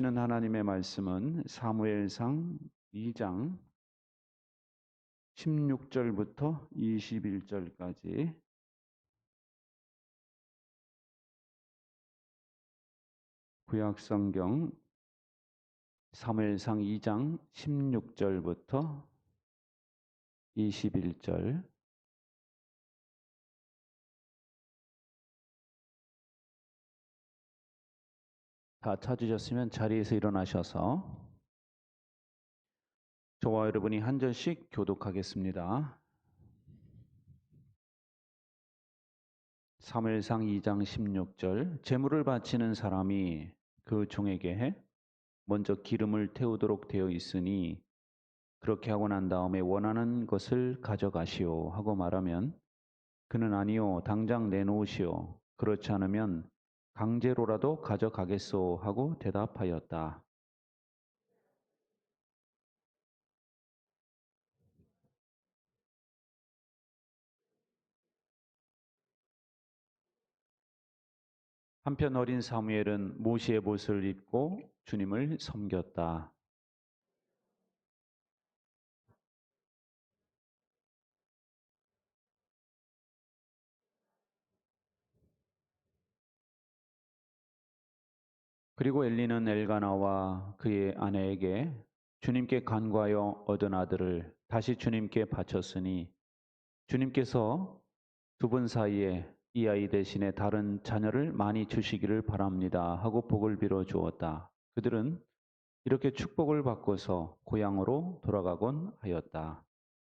주시는 하나님의 말씀은 사무엘상 2장 16절부터 21절까지 구약성경 사무엘상 2장 16절부터 21절. 다 찾으셨으면 자리에서 일어나셔서 저와 여러분이 한 절씩 교독하겠습니다. 사무엘상 2장 16절. 제물을 바치는 사람이 그 종에게 먼저 기름을 태우도록 되어 있으니 그렇게 하고 난 다음에 원하는 것을 가져가시오 하고 말하면 그는 아니요 당장 내놓으시오 그렇지 않으면 강제로라도 가져가겠소 하고 대답하였다. 한편 어린 사무엘은 모시의 옷을 입고 주님을 섬겼다. 그리고 엘리는 엘가나와 그의 아내에게 주님께 간구하여 얻은 아들을 다시 주님께 바쳤으니 주님께서 두 분 사이에 이 아이 대신에 다른 자녀를 많이 주시기를 바랍니다 하고 복을 빌어 주었다. 그들은 이렇게 축복을 받고서 고향으로 돌아가곤 하였다.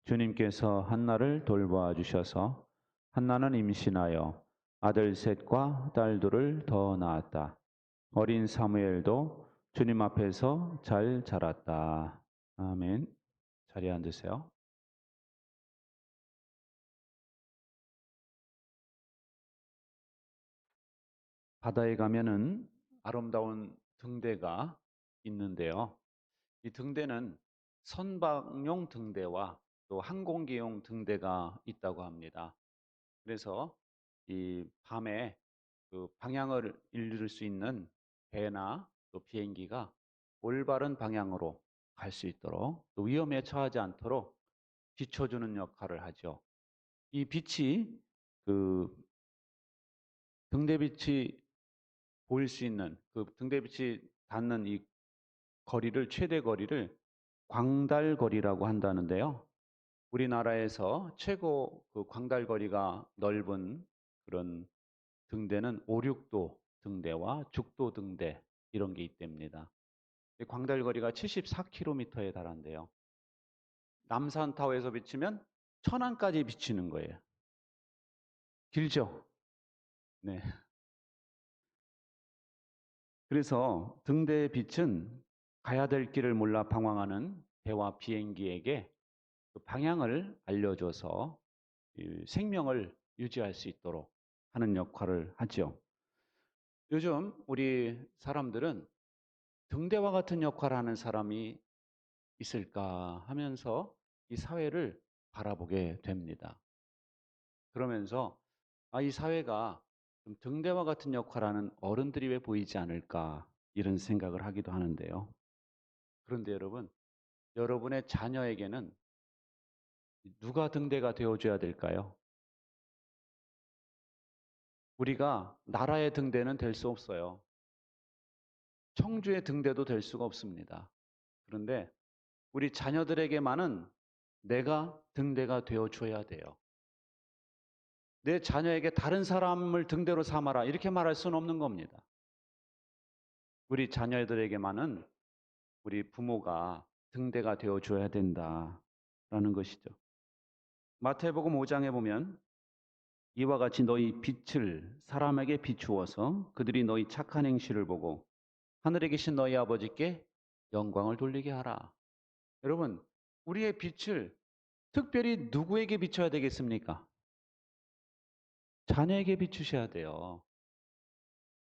주님께서 한나를 돌보아 주셔서 한나는 임신하여 아들 셋과 딸 둘을 더 낳았다. 어린 사무엘도 주님 앞에서 잘 자랐다. 아멘. 자리에 앉으세요. 바다에 가면은 아름다운 등대가 있는데요. 이 등대는 선박용 등대와 또 항공기용 등대가 있다고 합니다. 그래서 이 밤에 그 방향을 잃을 수 있는 배나 또 비행기가 올바른 방향으로 갈 수 있도록 또 위험에 처하지 않도록 비춰주는 역할을 하죠. 이 빛이 그 등대빛이 보일 수 있는 그 등대빛이 닿는 이 거리를 최대 거리를 광달거리라고 한다는데요. 우리나라에서 최고 그 광달거리가 넓은 그런 등대는 5, 6도 등대와 죽도 등대 이런 게 있답니다. 광달거리가 74km에 달한대요. 남산타워에서 비치면 천안까지 비치는 거예요. 길죠? 네. 그래서 등대의 빛은 가야 될 길을 몰라 방황하는 배와 비행기에게 그 방향을 알려줘서 생명을 유지할 수 있도록 하는 역할을 하죠. 요즘 우리 사람들은 등대와 같은 역할을 하는 사람이 있을까 하면서 이 사회를 바라보게 됩니다. 그러면서 이 사회가 좀 등대와 같은 역할을 하는 어른들이 왜 보이지 않을까 이런 생각을 하기도 하는데요. 그런데 여러분, 여러분의 자녀에게는 누가 등대가 되어줘야 될까요? 우리가 나라의 등대는 될 수 없어요. 청주의 등대도 될 수가 없습니다. 그런데 우리 자녀들에게만은 내가 등대가 되어줘야 돼요. 내 자녀에게 다른 사람을 등대로 삼아라 이렇게 말할 수는 없는 겁니다. 우리 자녀들에게만은 우리 부모가 등대가 되어줘야 된다라는 것이죠. 마태복음 5장에 보면 이와 같이 너희 빛을 사람에게 비추어서 그들이 너희 착한 행실을 보고 하늘에 계신 너희 아버지께 영광을 돌리게 하라. 여러분, 우리의 빛을 특별히 누구에게 비춰야 되겠습니까? 자녀에게 비추셔야 돼요.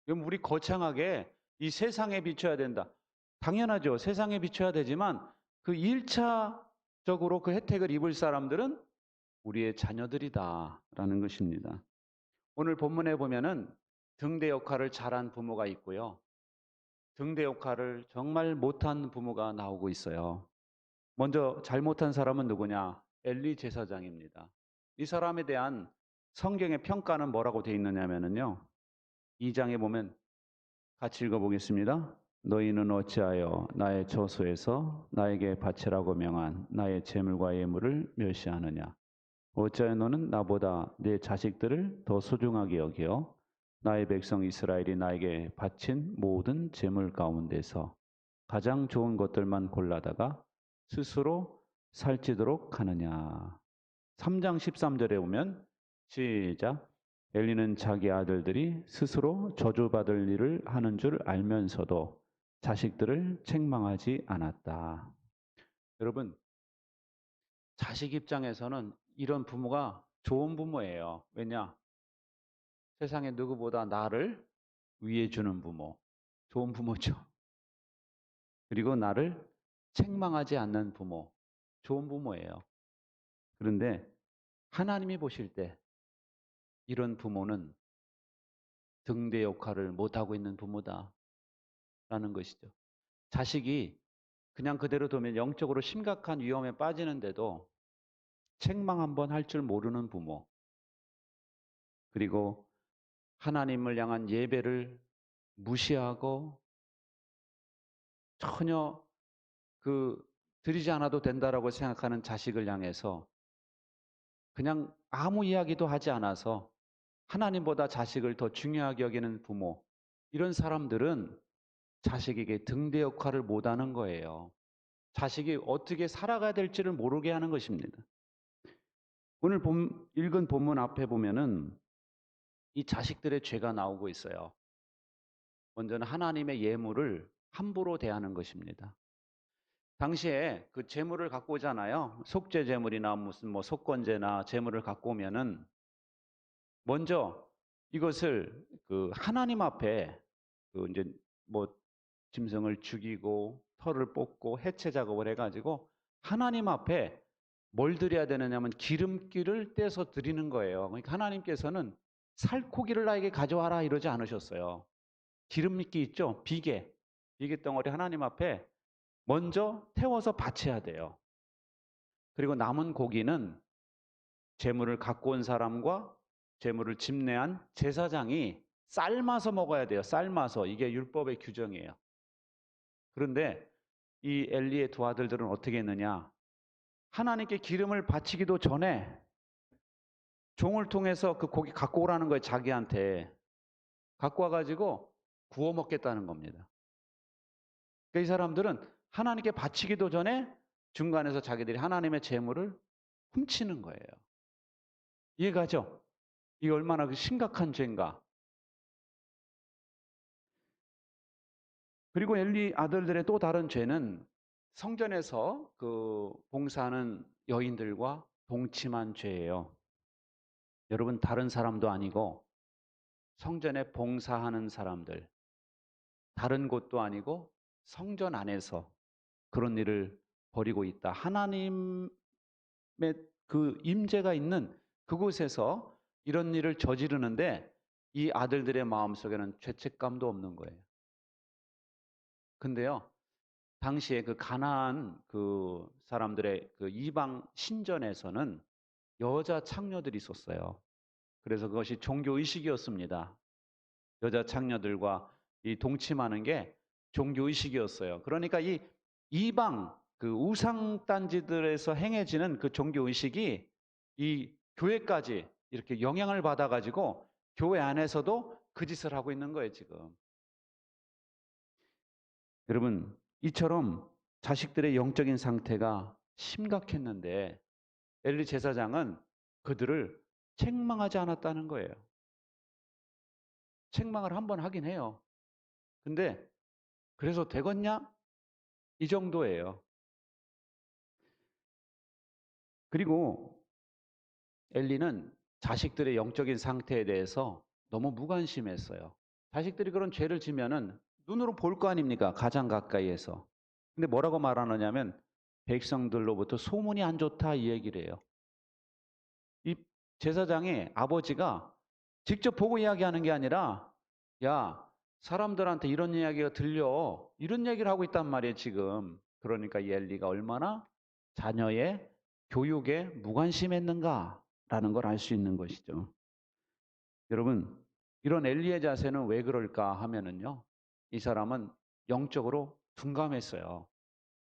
그럼 우리 거창하게 이 세상에 비춰야 된다. 당연하죠. 세상에 비춰야 되지만 그 1차적으로 그 혜택을 입을 사람들은 우리의 자녀들이다라는 것입니다. 오늘 본문에 보면은 등대 역할을 잘한 부모가 있고요. 등대 역할을 정말 못한 부모가 나오고 있어요. 먼저 잘못한 사람은 누구냐? 엘리 제사장입니다. 이 사람에 대한 성경의 평가는 뭐라고 되어 있느냐면요. 2장에 보면 같이 읽어보겠습니다. 너희는 어찌하여 나의 저소에서 나에게 바치라고 명한 나의 재물과 예물을 멸시하느냐? 어찌하여 너는 나보다 내 자식들을 더 소중하게 여겨 나의 백성 이스라엘이 나에게 바친 모든 재물 가운데서 가장 좋은 것들만 골라다가 스스로 살찌도록 하느냐. 3장 13절에 보면 시작. 엘리는 자기 아들들이 스스로 저주받을 일을 하는 줄 알면서도 자식들을 책망하지 않았다. 여러분, 자식 입장에서는 이런 부모가 좋은 부모예요. 왜냐? 세상에 누구보다 나를 위해 주는 부모. 좋은 부모죠. 그리고 나를 책망하지 않는 부모. 좋은 부모예요. 그런데 하나님이 보실 때 이런 부모는 등대 역할을 못하고 있는 부모다라는 것이죠. 자식이 그냥 그대로 두면 영적으로 심각한 위험에 빠지는데도 책망 한번 할 줄 모르는 부모. 그리고 하나님을 향한 예배를 무시하고 전혀 드리지 않아도 된다라고 생각하는 자식을 향해서 그냥 아무 이야기도 하지 않아서 하나님보다 자식을 더 중요하게 여기는 부모. 이런 사람들은 자식에게 등대 역할을 못하는 거예요. 자식이 어떻게 살아가야 될지를 모르게 하는 것입니다. 오늘 읽은 본문 앞에 보면은 이 자식들의 죄가 나오고 있어요. 먼저는 하나님의 예물을 함부로 대하는 것입니다. 당시에 그 재물을 갖고 오잖아요. 속죄 재물이나 무슨 뭐 속건제나 재물을 갖고 오면은 먼저 이것을 그 하나님 앞에 그 이제 뭐 짐승을 죽이고 털을 뽑고 해체 작업을 해가지고 하나님 앞에 뭘 드려야 되느냐면 기름기를 떼서 드리는 거예요. 그러니까 하나님께서는 살코기를 나에게 가져와라 이러지 않으셨어요. 기름기 있죠? 비계 덩어리 하나님 앞에 먼저 태워서 바쳐야 돼요. 그리고 남은 고기는 재물을 갖고 온 사람과 재물을 집례한 제사장이 삶아서 먹어야 돼요. 삶아서. 이게 율법의 규정이에요. 그런데 이 엘리의 두 아들들은 어떻게 했느냐? 하나님께 기름을 바치기도 전에 종을 통해서 그 고기 갖고 오라는 거예요. 자기한테. 갖고 와가지고 구워 먹겠다는 겁니다. 그러니까 이 사람들은 하나님께 바치기도 전에 중간에서 자기들이 하나님의 재물을 훔치는 거예요. 이해가죠? 이게 얼마나 심각한 죄인가. 그리고 엘리 아들들의 또 다른 죄는 성전에서 봉사하는 여인들과 동침한 죄예요. 여러분, 다른 사람도 아니고 성전에 봉사하는 사람들, 다른 곳도 아니고 성전 안에서 그런 일을 벌이고 있다. 하나님의 그 임재가 있는 그곳에서 이런 일을 저지르는데 이 아들들의 마음속에는 죄책감도 없는 거예요. 근데요, 당시에 그 가나안 그 사람들의 그 이방 신전에서는 여자 창녀들이 있었어요. 그래서 그것이 종교 의식이었습니다. 여자 창녀들과 이 동침하는 게 종교 의식이었어요. 그러니까 이 이방 그 우상 단지들에서 행해지는 그 종교 의식이 이 교회까지 이렇게 영향을 받아 가지고 교회 안에서도 그 짓을 하고 있는 거예요, 지금. 여러분, 이처럼 자식들의 영적인 상태가 심각했는데 엘리 제사장은 그들을 책망하지 않았다는 거예요. 책망을 한번 하긴 해요. 근데 그래서 되겠냐? 이 정도예요. 그리고 엘리는 자식들의 영적인 상태에 대해서 너무 무관심했어요. 자식들이 그런 죄를 지면은 눈으로 볼 거 아닙니까? 가장 가까이에서. 근데 뭐라고 말하느냐면 백성들로부터 소문이 안 좋다 이 얘기를 해요. 이 제사장의 아버지가 직접 보고 이야기하는 게 아니라 야, 사람들한테 이런 이야기가 들려. 이런 얘기를 하고 있단 말이에요, 지금. 그러니까 이 엘리가 얼마나 자녀의 교육에 무관심했는가라는 걸 알 수 있는 것이죠. 여러분, 이런 엘리의 자세는 왜 그럴까 하면은요, 이 사람은 영적으로 둔감했어요.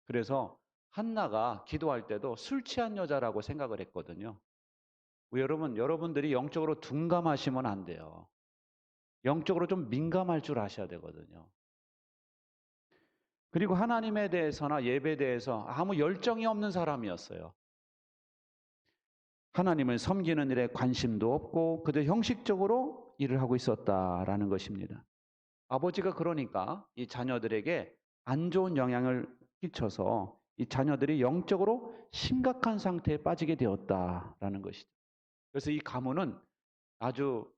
그래서 한나가 기도할 때도 술 취한 여자라고 생각을 했거든요. 여러분들이 영적으로 둔감하시면 안 돼요. 영적으로 좀 민감할 줄 아셔야 되거든요. 그리고 하나님에 대해서나 예배에 대해서 아무 열정이 없는 사람이었어요. 하나님을 섬기는 일에 관심도 없고 그저 형식적으로 일을 하고 있었다라는 것입니다. 아버지가 그러니까 이 자녀들에게 안 좋은 영향을 끼쳐서 이 자녀들이 영적으로 심각한 상태에 빠지게 되었다라는 것이죠. 그래서 이 가문은 아주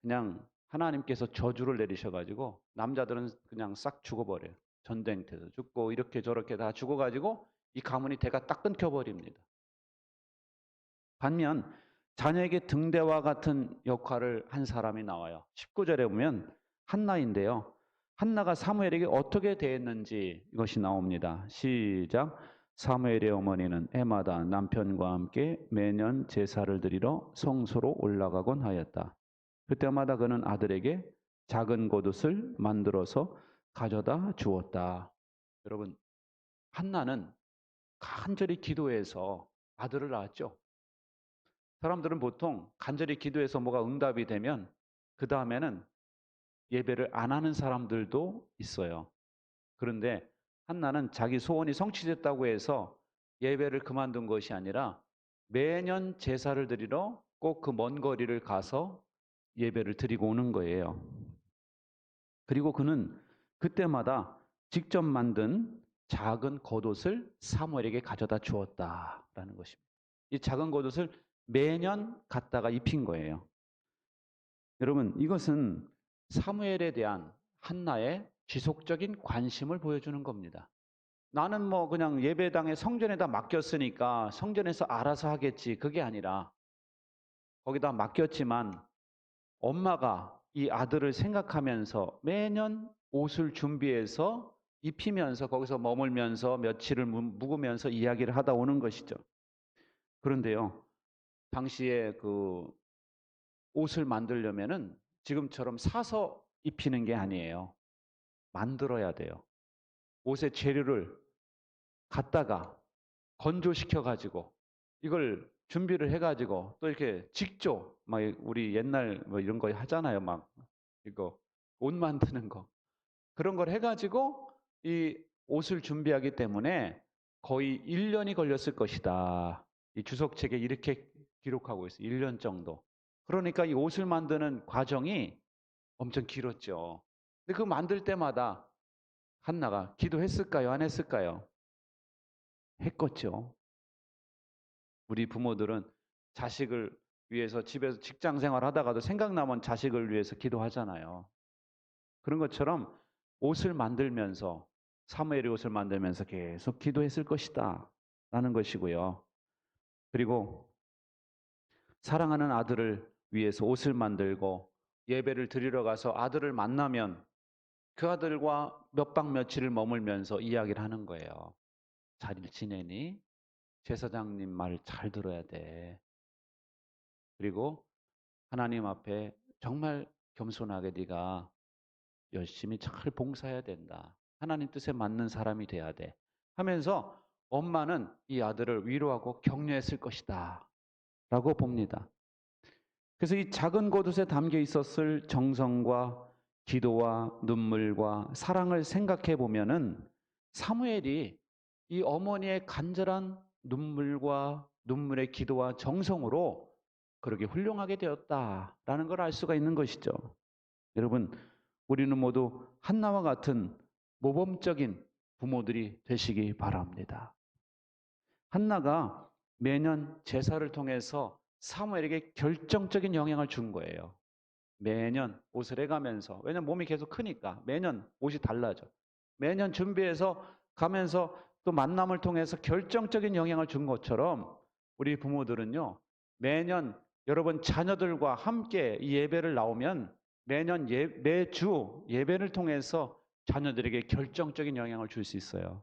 그냥 하나님께서 저주를 내리셔가지고 남자들은 그냥 싹 죽어버려요. 전쟁터에서 죽고 이렇게 저렇게 다 죽어가지고 이 가문이 대가 딱 끊겨버립니다. 반면 자녀에게 등대와 같은 역할을 한 사람이 나와요. 19절에 보면 한나인데요. 한나가 사무엘에게 어떻게 대했는지 이것이 나옵니다. 시작. 사무엘의 어머니는 해마다 남편과 함께 매년 제사를 드리러 성소로 올라가곤 하였다. 그때마다 그는 아들에게 작은 겉옷을 만들어서 가져다 주었다. 여러분, 한나는 간절히 기도해서 아들을 낳았죠. 사람들은 보통 간절히 기도해서 뭐가 응답이 되면 그 다음에는 예배를 안 하는 사람들도 있어요. 그런데 한나는 자기 소원이 성취됐다고 해서 예배를 그만둔 것이 아니라 매년 제사를 드리러 꼭 그 먼 거리를 가서 예배를 드리고 오는 거예요. 그리고 그는 그때마다 직접 만든 작은 겉옷을 사무엘에게 가져다 주었다라는 것입니다. 이 작은 겉옷을 매년 갖다가 입힌 거예요. 여러분, 이것은 사무엘에 대한 한나의 지속적인 관심을 보여주는 겁니다. 나는 뭐 그냥 예배당에 성전에다 맡겼으니까 성전에서 알아서 하겠지. 그게 아니라 거기다 맡겼지만 엄마가 이 아들을 생각하면서 매년 옷을 준비해서 입히면서 거기서 머물면서 며칠을 묵으면서 이야기를 하다 오는 것이죠. 그런데요, 당시에 그 옷을 만들려면은 지금처럼 사서 입히는 게 아니에요. 만들어야 돼요. 옷의 재료를 갖다가 건조시켜 가지고 이걸 준비를 해 가지고 또 이렇게 직조 막 우리 옛날 뭐 이런 거 하잖아요. 막 이거 옷 만드는 거. 그런 걸 해 가지고 이 옷을 준비하기 때문에 거의 1년이 걸렸을 것이다. 이 주석책에 이렇게 기록하고 있어요. 1년 정도. 그러니까 이 옷을 만드는 과정이 엄청 길었죠. 근데 그 만들 때마다 한나가 기도했을까요? 안 했을까요? 했겠죠. 우리 부모들은 자식을 위해서 집에서 직장 생활 하다가도 생각나면 자식을 위해서 기도하잖아요. 그런 것처럼 옷을 만들면서 사무엘이 옷을 만들면서 계속 기도했을 것이다 라는 것이고요. 그리고 사랑하는 아들을 위해서 옷을 만들고 예배를 드리러 가서 아들을 만나면 그 아들과 몇 박 며칠을 머물면서 이야기를 하는 거예요. 잘 지내니? 제사장님 말 잘 들어야 돼. 그리고 하나님 앞에 정말 겸손하게 네가 열심히 잘 봉사해야 된다. 하나님 뜻에 맞는 사람이 돼야 돼. 하면서 엄마는 이 아들을 위로하고 격려했을 것이다. 라고 봅니다. 그래서 이 작은 겉옷에 담겨 있었을 정성과 기도와 눈물과 사랑을 생각해 보면은 사무엘이 이 어머니의 간절한 눈물과 눈물의 기도와 정성으로 그렇게 훌륭하게 되었다라는 걸 알 수가 있는 것이죠. 여러분, 우리는 모두 한나와 같은 모범적인 부모들이 되시기 바랍니다. 한나가 매년 제사를 통해서 사무엘에게 결정적인 영향을 준 거예요. 매년 옷을 해가면서, 왜냐면 몸이 계속 크니까 매년 옷이 달라져. 매년 준비해서 가면서 또 만남을 통해서 결정적인 영향을 준 것처럼 우리 부모들은요, 매년 여러분 자녀들과 함께 이 예배를 나오면 매년 매주 예배를 통해서 자녀들에게 결정적인 영향을 줄 수 있어요.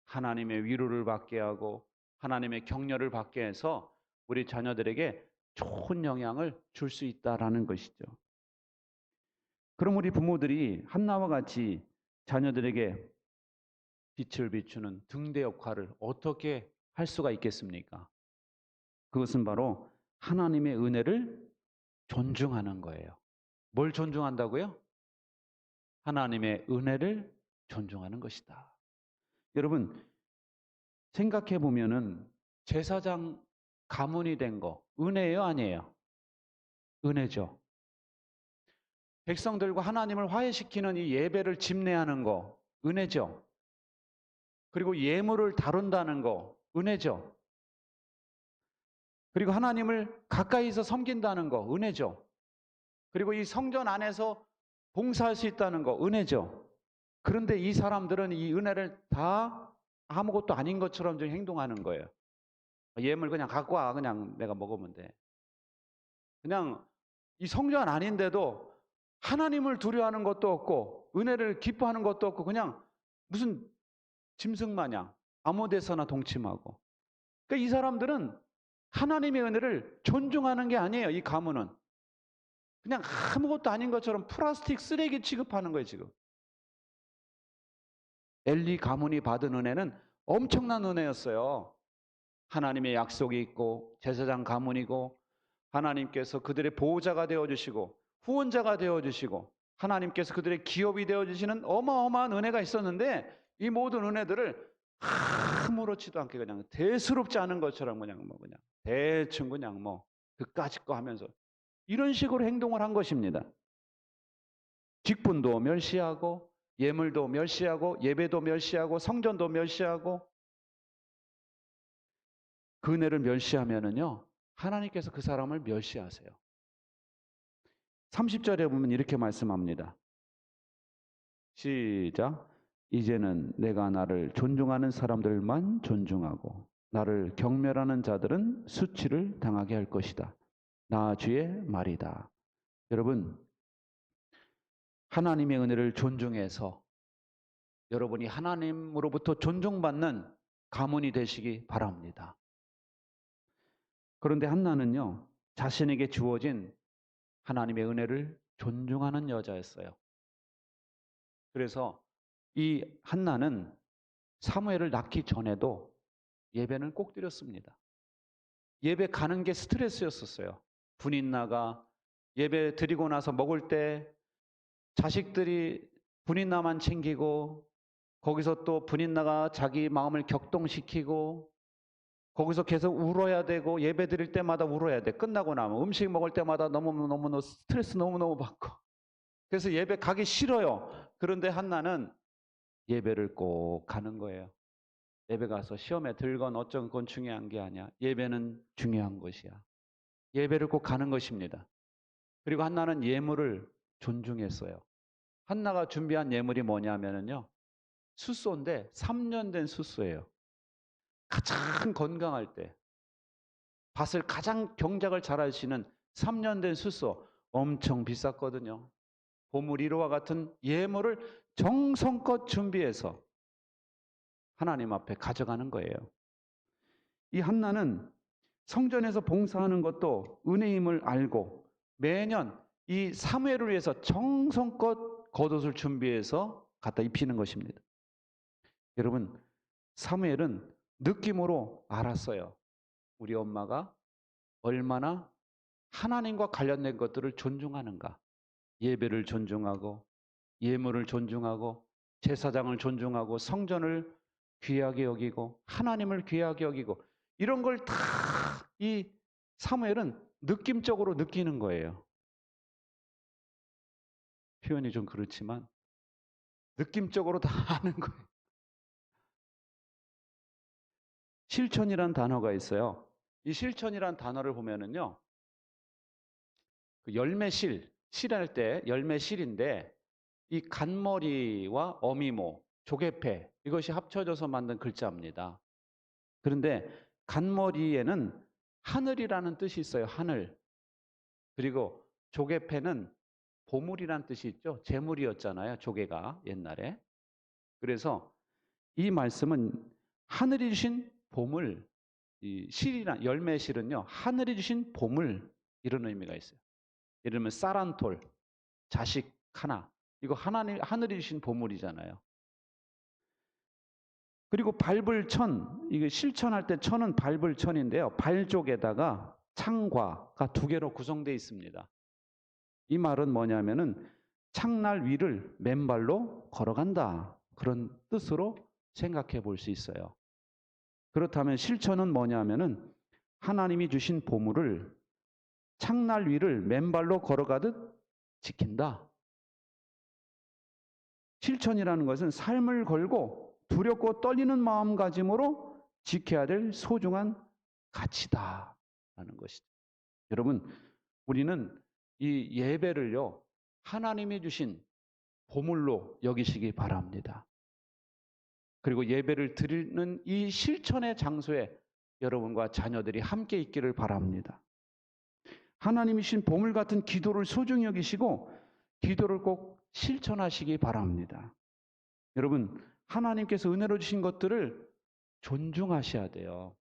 하나님의 위로를 받게 하고 하나님의 격려를 받게 해서 우리 자녀들에게 좋은 영향을 줄 수 있다라는 것이죠. 그럼 우리 부모들이 한나와 같이 자녀들에게 빛을 비추는 등대 역할을 어떻게 할 수가 있겠습니까? 그것은 바로 하나님의 은혜를 존중하는 거예요. 뭘 존중한다고요? 하나님의 은혜를 존중하는 것이다. 여러분, 생각해 보면은 제사장 가문이 된 거 은혜예요, 아니에요? 은혜죠. 백성들과 하나님을 화해시키는 이 예배를 집례하는 거 은혜죠. 그리고 예물을 다룬다는 거 은혜죠. 그리고 하나님을 가까이서 섬긴다는 거 은혜죠. 그리고 이 성전 안에서 봉사할 수 있다는 거 은혜죠. 그런데 이 사람들은 이 은혜를 다 아무것도 아닌 것처럼 좀 행동하는 거예요. 예물 그냥 갖고 와. 그냥 내가 먹으면 돼. 그냥 이 성전 아닌데도 하나님을 두려워하는 것도 없고 은혜를 기뻐하는 것도 없고 그냥 무슨 짐승 마냥 아무 데서나 동침하고. 그러니까 이 사람들은 하나님의 은혜를 존중하는 게 아니에요. 이 가문은. 그냥 아무것도 아닌 것처럼 플라스틱 쓰레기 취급하는 거예요, 지금. 엘리 가문이 받은 은혜는 엄청난 은혜였어요. 하나님의 약속이 있고 제사장 가문이고 하나님께서 그들의 보호자가 되어주시고 후원자가 되어주시고 하나님께서 그들의 기업이 되어주시는 어마어마한 은혜가 있었는데 이 모든 은혜들을 아무렇지도 않게 그냥 대수롭지 않은 것처럼 그냥 대충 그냥 그까짓 거 하면서 이런 식으로 행동을 한 것입니다. 직분도 멸시하고 예물도 멸시하고 예배도 멸시하고 성전도 멸시하고 그 은혜를 멸시하면은요 하나님께서 그 사람을 멸시하세요. 30절에 보면 이렇게 말씀합니다. 시작. 이제는 내가 나를 존중하는 사람들만 존중하고 나를 경멸하는 자들은 수치를 당하게 할 것이다. 나 주의 말이다. 여러분, 하나님의 은혜를 존중해서 여러분이 하나님으로부터 존중받는 가문이 되시기 바랍니다. 그런데 한나는요, 자신에게 주어진 하나님의 은혜를 존중하는 여자였어요. 그래서 이 한나는 사무엘을 낳기 전에도 예배는 꼭 드렸습니다. 예배 가는 게 스트레스였었어요. 분인나가 예배 드리고 나서 먹을 때 자식들이 분인나만 챙기고 거기서 또 분인나가 자기 마음을 격동시키고 거기서 계속 울어야 되고 예배 드릴 때마다 울어야 돼. 끝나고 나면 음식 먹을 때마다 너무너무 스트레스 너무너무 받고 그래서 예배 가기 싫어요. 그런데 한나는 예배를 꼭 가는 거예요. 예배 가서 시험에 들건 어쩐 건 중요한 게 아니야. 예배는 중요한 것이야. 예배를 꼭 가는 것입니다. 그리고 한나는 예물을 존중했어요. 한나가 준비한 예물이 뭐냐면요. 숫소인데 3년 된 숫소예요. 가장 건강할 때 밭을 가장 경작을 잘 하시는 3년 된 숫소 엄청 비쌌거든요. 보물 1호와 같은 예물을 정성껏 준비해서 하나님 앞에 가져가는 거예요. 이 한나는 성전에서 봉사하는 것도 은혜임을 알고 매년 이 사무엘을 위해서 정성껏 겉옷을 준비해서 갖다 입히는 것입니다. 여러분, 사무엘은 느낌으로 알았어요. 우리 엄마가 얼마나 하나님과 관련된 것들을 존중하는가. 예배를 존중하고 예물을 존중하고 제사장을 존중하고 성전을 귀하게 여기고 하나님을 귀하게 여기고 이런 걸 다 이 사무엘은 느낌적으로 느끼는 거예요. 표현이 좀 그렇지만 느낌적으로 다 아는 거예요. 실천이란 단어가 있어요. 이 실천이란 단어를 보면은요. 그 열매실, 실할 때 열매실인데 이 간머리와 어미모, 조개패 이것이 합쳐져서 만든 글자입니다. 그런데 간머리에는 하늘이라는 뜻이 있어요. 하늘. 그리고 조개패는 보물이란 뜻이 있죠. 재물이었잖아요. 조개가 옛날에. 그래서 이 말씀은 하늘이 주신 보물, 이 실이란 열매실은요. 하늘이 주신 보물 이런 의미가 있어요. 예를 들면 쌀 한 톨, 자식 하나. 이거 하늘이 주신 보물이잖아요. 그리고 밟을 천, 이게 실천할 때 천은 밟을 천인데요. 발 쪽에다가 창과가 두 개로 구성되어 있습니다. 이 말은 뭐냐면은 창날 위를 맨발로 걸어간다. 그런 뜻으로 생각해 볼 수 있어요. 그렇다면 실천은 뭐냐면은 하나님이 주신 보물을 창날 위를 맨발로 걸어가듯 지킨다. 실천이라는 것은 삶을 걸고 두렵고 떨리는 마음가짐으로 지켜야 될 소중한 가치다라는 것이죠. 여러분, 우리는 이 예배를요, 하나님이 주신 보물로 여기시기 바랍니다. 그리고 예배를 드리는 이 실천의 장소에 여러분과 자녀들이 함께 있기를 바랍니다. 하나님이 주신 보물 같은 기도를 소중히 여기시고 기도를 꼭 실천하시기 바랍니다. 여러분, 하나님께서 은혜로 주신 것들을 존중하셔야 돼요.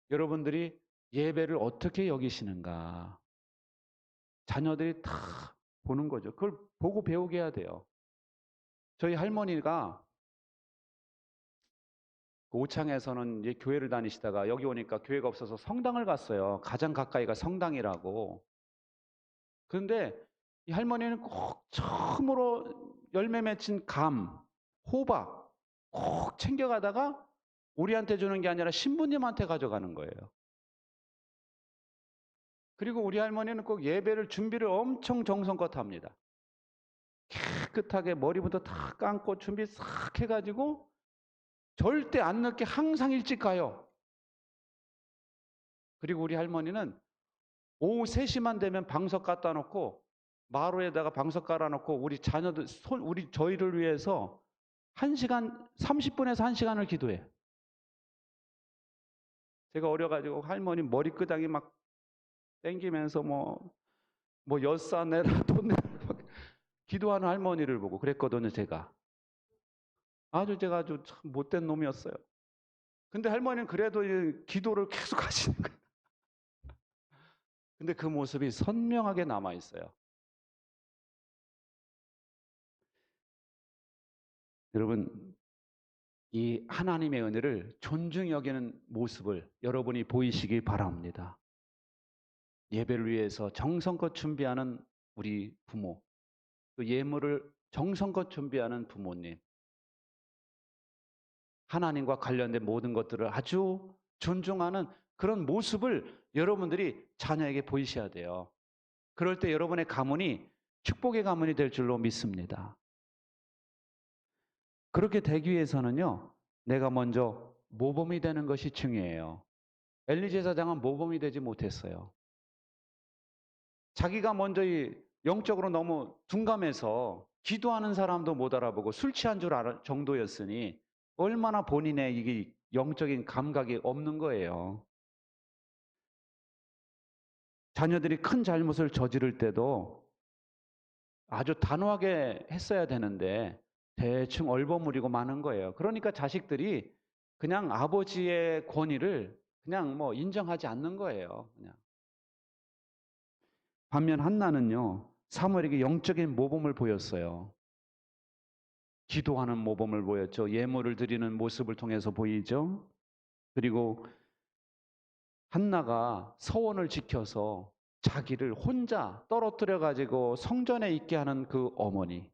여러분들이 예배를 어떻게 여기시는가? 자녀들이 다 보는 거죠. 그걸 보고 배우게 해야 돼요. 저희 할머니가 오창에서는 이제 교회를 다니시다가 여기 오니까 교회가 없어서 성당을 갔어요. 가장 가까이가 성당이라고. 그런데 이 할머니는 꼭 처음으로 열매 맺힌 감, 호박 꼭 챙겨가다가 우리한테 주는 게 아니라 신부님한테 가져가는 거예요. 그리고 우리 할머니는 꼭 예배를 준비를 엄청 정성껏 합니다. 깨끗하게 머리부터 다 감고 준비 싹 해가지고 절대 안 늦게 항상 일찍 가요. 그리고 우리 할머니는 오후 3시만 되면 방석 갖다 놓고 마루에다가 방석 깔아놓고 우리 자녀들, 저희를 위해서 1시간, 30분에서 1시간을 기도해. 제가 어려가지고 할머니 머리끄댕이 막 땡기면서 엿사 내라, 돈 내라 기도하는 할머니를 보고 그랬거든요, 제가. 제가 아주 참 못된 놈이었어요. 근데 할머니는 그래도 기도를 계속 하시는 거예요. 근데 그 모습이 선명하게 남아 있어요. 여러분, 이 하나님의 은혜를 존중히 여기는 모습을 여러분이 보이시기 바랍니다. 예배를 위해서 정성껏 준비하는 우리 부모, 또 예물을 정성껏 준비하는 부모님, 하나님과 관련된 모든 것들을 아주 존중하는 그런 모습을 여러분들이 자녀에게 보이셔야 돼요. 그럴 때 여러분의 가문이 축복의 가문이 될 줄로 믿습니다. 그렇게 되기 위해서는요, 내가 먼저 모범이 되는 것이 중요해요. 엘리 제사장은 모범이 되지 못했어요. 자기가 먼저 영적으로 너무 둔감해서 기도하는 사람도 못 알아보고 술 취한 줄 알 정도였으니 얼마나 본인의 이게 영적인 감각이 없는 거예요. 자녀들이 큰 잘못을 저지를 때도 아주 단호하게 했어야 되는데 대충 얼버무리고 마는 거예요. 그러니까 자식들이 그냥 아버지의 권위를 그냥 인정하지 않는 거예요. 그냥. 반면 한나는요, 사무엘에게 영적인 모범을 보였어요. 기도하는 모범을 보였죠. 예물을 드리는 모습을 통해서 보이죠. 그리고 한나가 서원을 지켜서 자기를 혼자 떨어뜨려 가지고 성전에 있게 하는 그 어머니.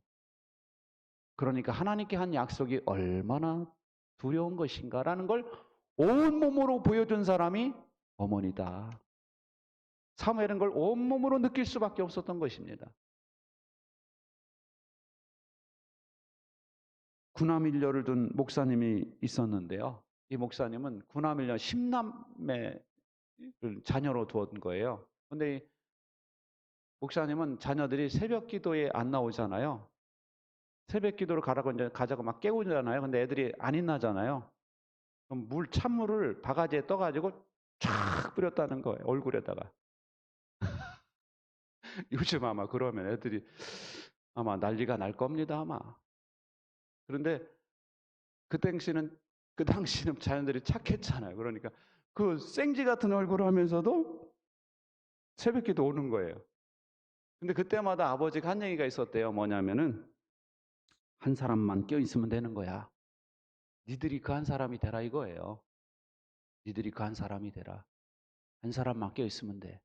그러니까 하나님께 한 약속이 얼마나 두려운 것인가라는 걸 온몸으로 보여준 사람이 어머니다. 사무엘은 그걸 온몸으로 느낄 수밖에 없었던 것입니다. 구남일녀를 둔 목사님이 있었는데요. 이 목사님은 구남일녀 10남매를 자녀로 두었던 거예요. 그런데 이 목사님은 자녀들이 새벽 기도에 안 나오잖아요. 새벽 기도를 가자고 막 깨우잖아요. 근데 애들이 안 일어나잖아요. 그럼 찬물을 바가지에 떠가지고 쫙 뿌렸다는 거예요. 얼굴에다가. 요즘 아마 그러면 애들이 아마 난리가 날 겁니다, 아마. 그런데 그 당시는 자녀들이 착했잖아요. 그러니까 그 생쥐 같은 얼굴을 하면서도 새벽기도 오는 거예요. 근데 그때마다 아버지가 한 얘기가 있었대요. 뭐냐면은 한 사람만 껴 있으면 되는 거야. 니들이 그 한 사람이 되라 이거예요. 니들이 그 한 사람이 되라. 한 사람만 껴 있으면 돼.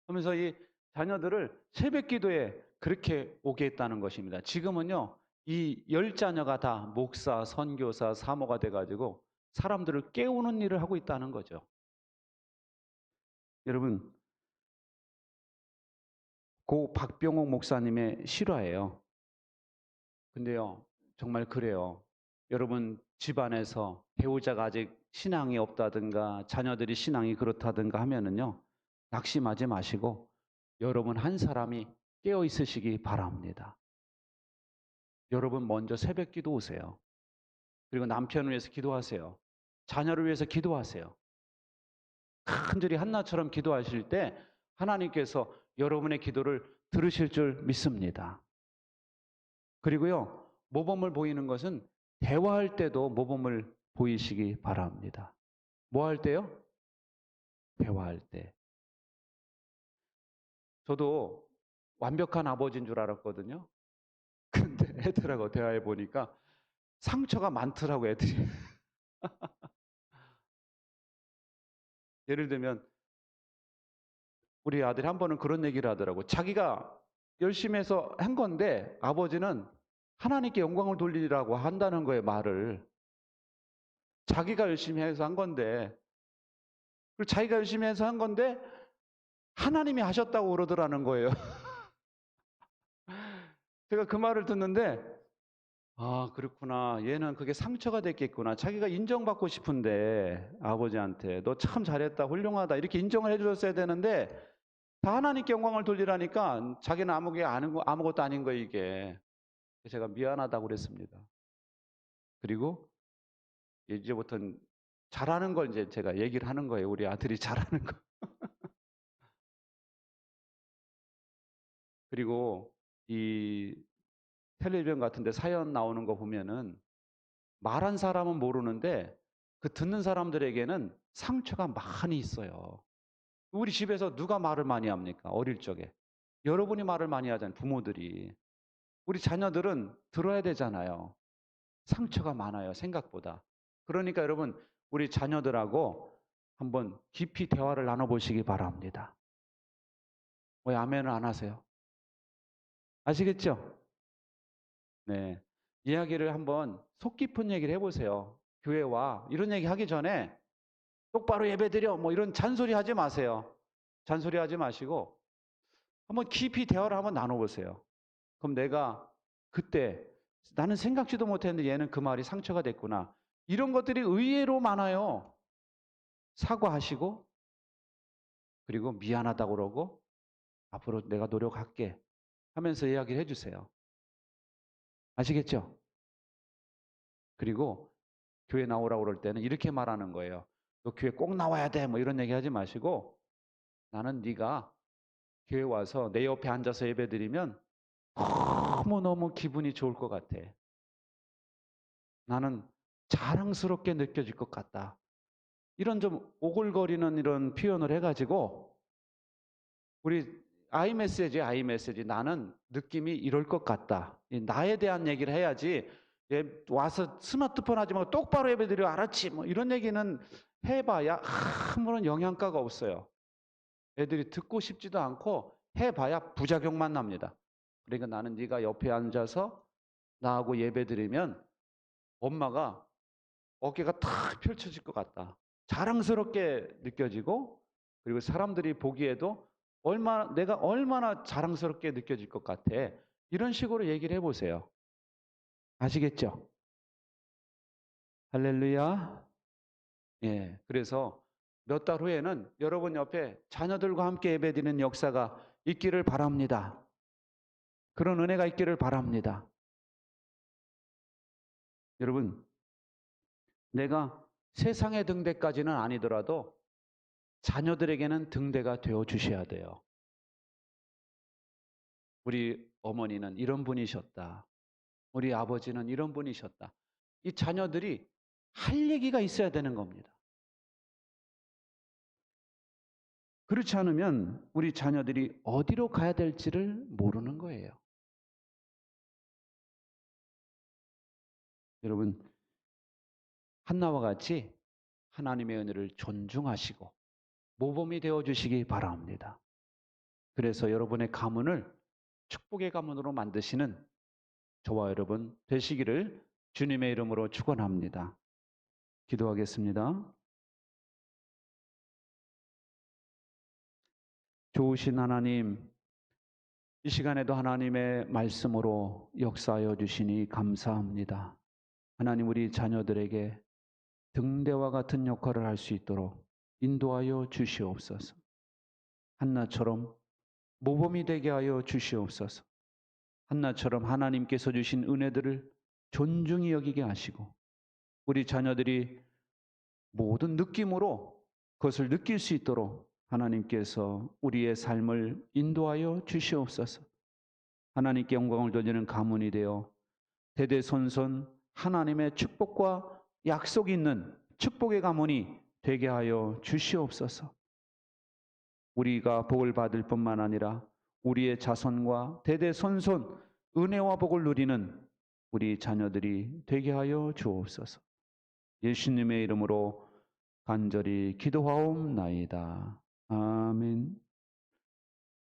하면서 이 자녀들을 새벽 기도에 그렇게 오게 했다는 것입니다. 지금은요, 이 10자녀가 다 목사, 선교사, 사모가 돼가지고 사람들을 깨우는 일을 하고 있다는 거죠. 여러분, 고 박병옥 목사님의 실화예요. 근데요, 정말 그래요. 여러분 집안에서 배우자가 아직 신앙이 없다든가 자녀들이 신앙이 그렇다든가 하면은요, 낙심하지 마시고 여러분 한 사람이 깨어 있으시기 바랍니다. 여러분 먼저 새벽 기도 오세요. 그리고 남편을 위해서 기도하세요. 자녀를 위해서 기도하세요. 간절히 한나처럼 기도하실 때 하나님께서 여러분의 기도를 들으실 줄 믿습니다. 그리고요, 모범을 보이는 것은 대화할 때도 모범을 보이시기 바랍니다. 뭐 할 때요? 대화할 때. 저도 완벽한 아버지인 줄 알았거든요. 근데 애들하고 대화해 보니까 상처가 많더라고, 애들이. 예를 들면 우리 아들이 한 번은 그런 얘기를 하더라고. 자기가 열심히 해서 한 건데 아버지는 하나님께 영광을 돌리라고 한다는 거예요, 말을. 자기가 열심히 해서 한 건데, 그리고 자기가 열심히 해서 한 건데 하나님이 하셨다고 그러더라는 거예요. 제가 그 말을 듣는데, 아, 그렇구나. 얘는 그게 상처가 됐겠구나. 자기가 인정받고 싶은데 아버지한테 너 참 잘했다, 훌륭하다 이렇게 인정을 해줬어야 되는데 다 하나님께 영광을 돌리라니까 자기는 아무것도 아닌 거예요, 이게. 제가 미안하다고 그랬습니다. 그리고 이제부터는 잘하는 걸 이제 제가 얘기를 하는 거예요. 우리 아들이 잘하는 거. 그리고 이 텔레비전 같은 데 사연 나오는 거 보면은 말한 사람은 모르는데 그 듣는 사람들에게는 상처가 많이 있어요. 우리 집에서 누가 말을 많이 합니까? 어릴 적에. 여러분이 말을 많이 하잖아요. 부모들이. 우리 자녀들은 들어야 되잖아요. 상처가 많아요. 생각보다. 그러니까 여러분, 우리 자녀들하고 한번 깊이 대화를 나눠보시기 바랍니다. 왜 아멘을 안 하세요? 아시겠죠? 네. 이야기를 한번 속 깊은 얘기를 해보세요. 교회와 이런 얘기 하기 전에 똑바로 예배드려 뭐 이런 잔소리 하지 마세요. 잔소리 하지 마시고 한번 깊이 대화를 한번 나눠보세요. 그럼 내가 그때 나는 생각지도 못했는데 얘는 그 말이 상처가 됐구나. 이런 것들이 의외로 많아요. 사과하시고 그리고 미안하다고 그러고 앞으로 내가 노력할게 하면서 이야기를 해주세요. 아시겠죠? 그리고 교회 나오라고 그럴 때는 이렇게 말하는 거예요. 너 교회 꼭 나와야 돼. 뭐 이런 얘기 하지 마시고 나는 네가 교회 와서 내 옆에 앉아서 예배드리면 너무너무 기분이 좋을 것 같아. 나는 자랑스럽게 느껴질 것 같다. 이런 좀 오글거리는 이런 표현을 해가지고 우리 아이메시지 나는 느낌이 이럴 것 같다. 나에 대한 얘기를 해야지 와서 스마트폰 하지 말고 똑바로 예배드려 알았지 뭐 이런 얘기는 해봐야 아무런 영향가가 없어요. 애들이 듣고 싶지도 않고 해봐야 부작용만 납니다. 그러니까 나는 네가 옆에 앉아서 나하고 예배드리면 엄마가 어깨가 탁 펼쳐질 것 같다. 자랑스럽게 느껴지고 그리고 사람들이 보기에도 내가 얼마나 자랑스럽게 느껴질 것 같아. 이런 식으로 얘기를 해보세요. 아시겠죠? 할렐루야. 예. 그래서 몇 달 후에는 여러분 옆에 자녀들과 함께 예배드리는 역사가 있기를 바랍니다. 그런 은혜가 있기를 바랍니다. 여러분, 내가 세상의 등대까지는 아니더라도 자녀들에게는 등대가 되어 주셔야 돼요. 우리 어머니는 이런 분이셨다. 우리 아버지는 이런 분이셨다. 이 자녀들이 할 얘기가 있어야 되는 겁니다. 그렇지 않으면 우리 자녀들이 어디로 가야 될지를 모르는 거예요. 여러분, 한나와 같이 하나님의 은혜를 존중하시고 모범이 되어 주시기 바랍니다. 그래서 여러분의 가문을 축복의 가문으로 만드시는 저와 여러분 되시기를 주님의 이름으로 축원합니다. 기도하겠습니다. 좋으신 하나님, 이 시간에도 하나님의 말씀으로 역사하여 주시니 감사합니다. 하나님, 우리 자녀들에게 등대와 같은 역할을 할 수 있도록 인도하여 주시옵소서. 한나처럼 모범이 되게 하여 주시옵소서. 한나처럼 하나님께서 주신 은혜들을 존중히 여기게 하시고 우리 자녀들이 모든 느낌으로 그것을 느낄 수 있도록 하나님께서 우리의 삶을 인도하여 주시옵소서. 하나님께 영광을 돌리는 가문이 되어 대대손손 하나님의 축복과 약속이 있는 축복의 가문이 되게 하여 주시옵소서. 우리가 복을 받을 뿐만 아니라 우리의 자손과 대대손손 은혜와 복을 누리는 우리 자녀들이 되게 하여 주옵소서. 예수님의 이름으로 간절히 기도하옵나이다. 아멘.